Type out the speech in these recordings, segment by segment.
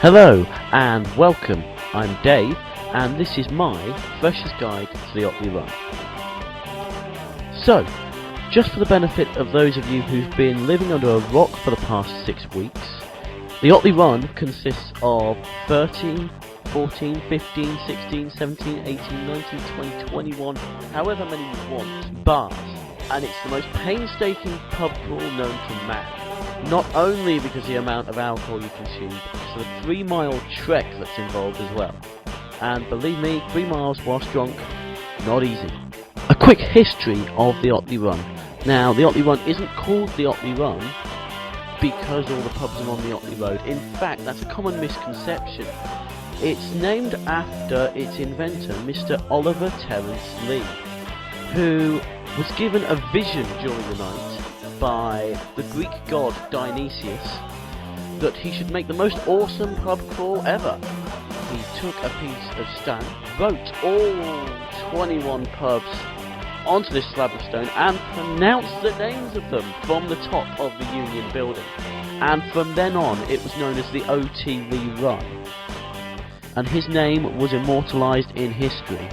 Hello and welcome, I'm Dave and this is my Freshers Guide to the Otley Run. So, just for the benefit of those of you who've been living under a rock for the past 6 weeks, the Otley Run consists of 13, 14, 15, 16, 17, 18, 19, 20, 21, however many you want, bars, and it's the most painstaking pub crawl known to man. Not only because of the amount of alcohol you consume, but because of the 3-mile trek that's involved as well. And believe me, 3 miles whilst drunk, not easy. A quick history of the Otley Run. Now, the Otley Run isn't called the Otley Run because all the pubs are on the Otley Road. In fact, that's a common misconception. It's named after its inventor, Mr. Oliver Terence Lee, who was given a vision during the night by the Greek god Dionysius that he should make the most awesome pub crawl ever. He took a piece of stone, wrote all 21 pubs onto this slab of stone and pronounced the names of them from the top of the Union building. And from then on it was known as the Otley Run. And his name was immortalised in history.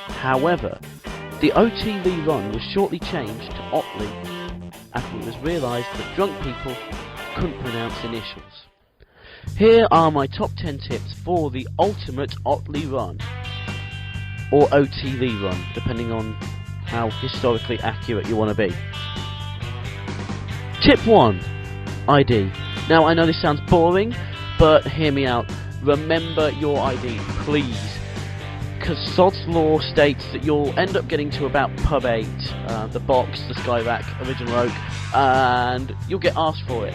However, the Otley Run was shortly changed to Otley after it was realised that drunk people couldn't pronounce initials. Here are my top 10 tips for the ultimate Otley Run, or Otley Run, depending on how historically accurate you want to be. Tip 1. ID. Now I know this sounds boring, but hear me out. Remember your ID, please. Because Sod's Law states that you'll end up getting to about pub 8, the box, the Skyrack, Original Oak, and you'll get asked for it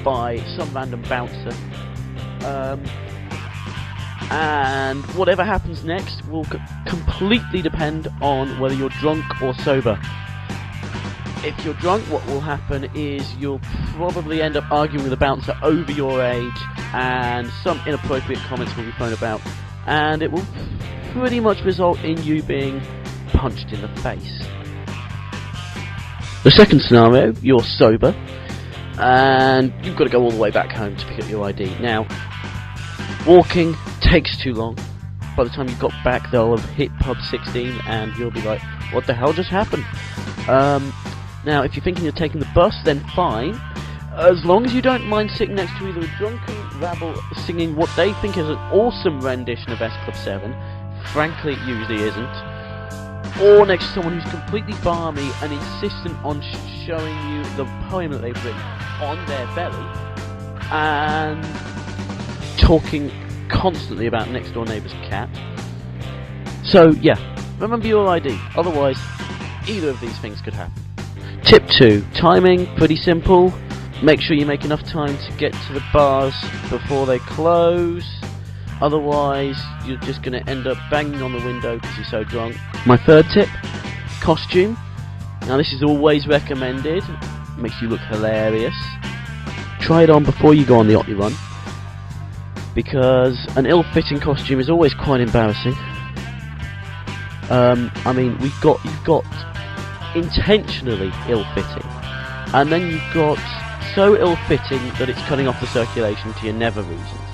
by some random bouncer. And whatever happens next will completely depend on whether you're drunk or sober. If you're drunk, what will happen is you'll probably end up arguing with the bouncer over your age, and some inappropriate comments will be thrown about, and it will pretty much result in you being punched in the face. The second scenario, you're sober, and you've got to go all the way back home to pick up your ID. Now, walking takes too long. By the time you've got back, they'll have hit pub 16, and you'll be like, what the hell just happened? Now, if you're thinking of taking the bus, then fine. As long as you don't mind sitting next to either a drunken rabble singing what they think is an awesome rendition of S Club 7, frankly it usually isn't, or next to someone who's completely balmy and insistent on showing you the poem that they've written on their belly, and talking constantly about next door neighbour's cat. So yeah, remember your ID, otherwise either of these things could happen. Tip 2. Timing, pretty simple. Make sure you make enough time to get to the bars before they close. Otherwise, you're just going to end up banging on the window because you're so drunk. My third tip, costume. Now this is always recommended. Makes you look hilarious. Try it on before you go on the Otley Run, because an ill-fitting costume is always quite embarrassing. I mean, you've got intentionally ill-fitting, and then you've got so ill-fitting that it's cutting off the circulation to your nether regions.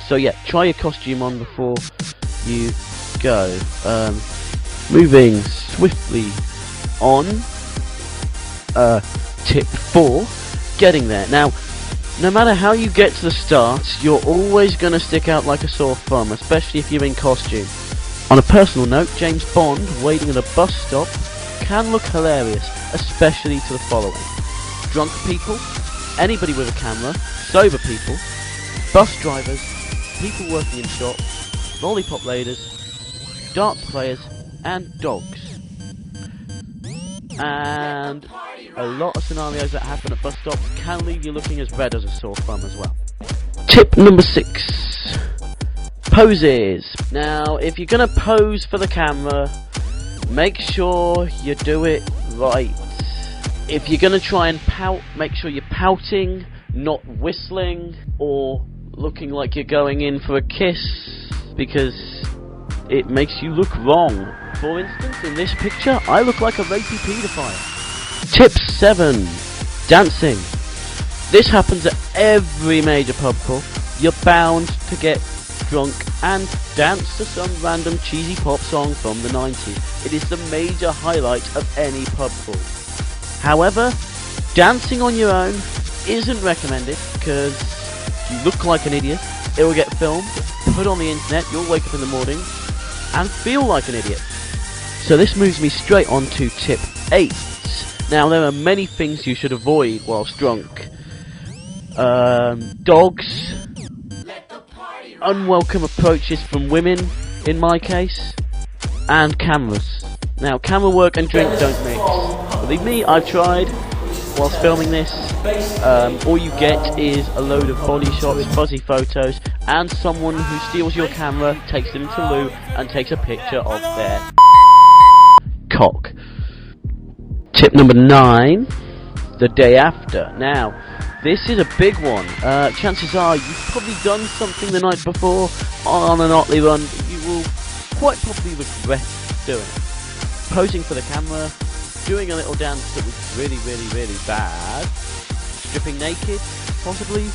So yeah, try your costume on before you go. Moving swiftly on, tip 4, getting there. Now, no matter how you get to the start, you're always going to stick out like a sore thumb, especially if you're in costume. On a personal note, James Bond waiting at a bus stop can look hilarious, especially to the following: drunk people, anybody with a camera, sober people, bus drivers, people working in shops, lollipop ladies, darts players, and dogs. And a lot of scenarios that happen at bus stops can leave you looking as red as a sore thumb as well. Tip number 6. Poses. Now, if you're going to pose for the camera, make sure you do it right. If you're going to try and pout, make sure you're pouting, not whistling, or looking like you're going in for a kiss, because it makes you look wrong. For instance, in this picture, I look like a rapey paedophile. Tip 7. Dancing. This happens at every major pub crawl. You're bound to get drunk and dance to some random cheesy pop song from the 90s. It is the major highlight of any pub crawl. However, dancing on your own isn't recommended because you look like an idiot, it will get filmed, put on the internet, you'll wake up in the morning and feel like an idiot. So this moves me straight on to tip 8. Now there are many things you should avoid whilst drunk. Dogs, unwelcome approaches from women, in my case, and cameras. Now camera work and drink don't mix. Believe me, I've tried whilst filming this. All you get is a load of body shots, fuzzy photos, and someone who steals your camera, takes them to loo, and takes a picture of their cock. Tip number 9, the day after. Now, this is a big one. Chances are you've probably done something the night before on an Otley Run that you will quite probably regret doing. Posing for the camera, doing a little dance that was really bad, stripping naked, possibly,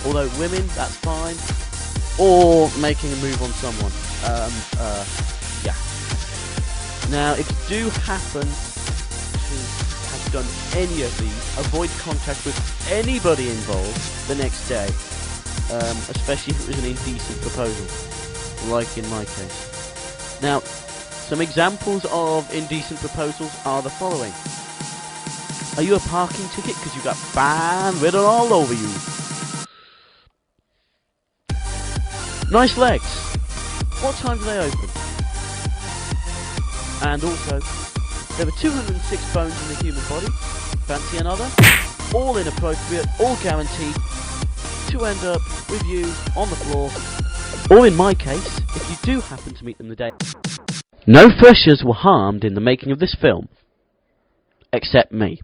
although women, that's fine, or making a move on someone. Yeah. Now, if you do happen to have done any of these, avoid contact with anybody involved the next day, especially if it was an indecent proposal, like in my case. Now, some examples of indecent proposals are the following. Are you a parking ticket because you got fan written all over you? Nice legs. What time do they open? And also, there are 206 bones in the human body. Fancy another? All inappropriate, all guaranteed to end up with you on the floor. Or in my case, if you do happen to meet them the day. No freshers were harmed in the making of this film, except me.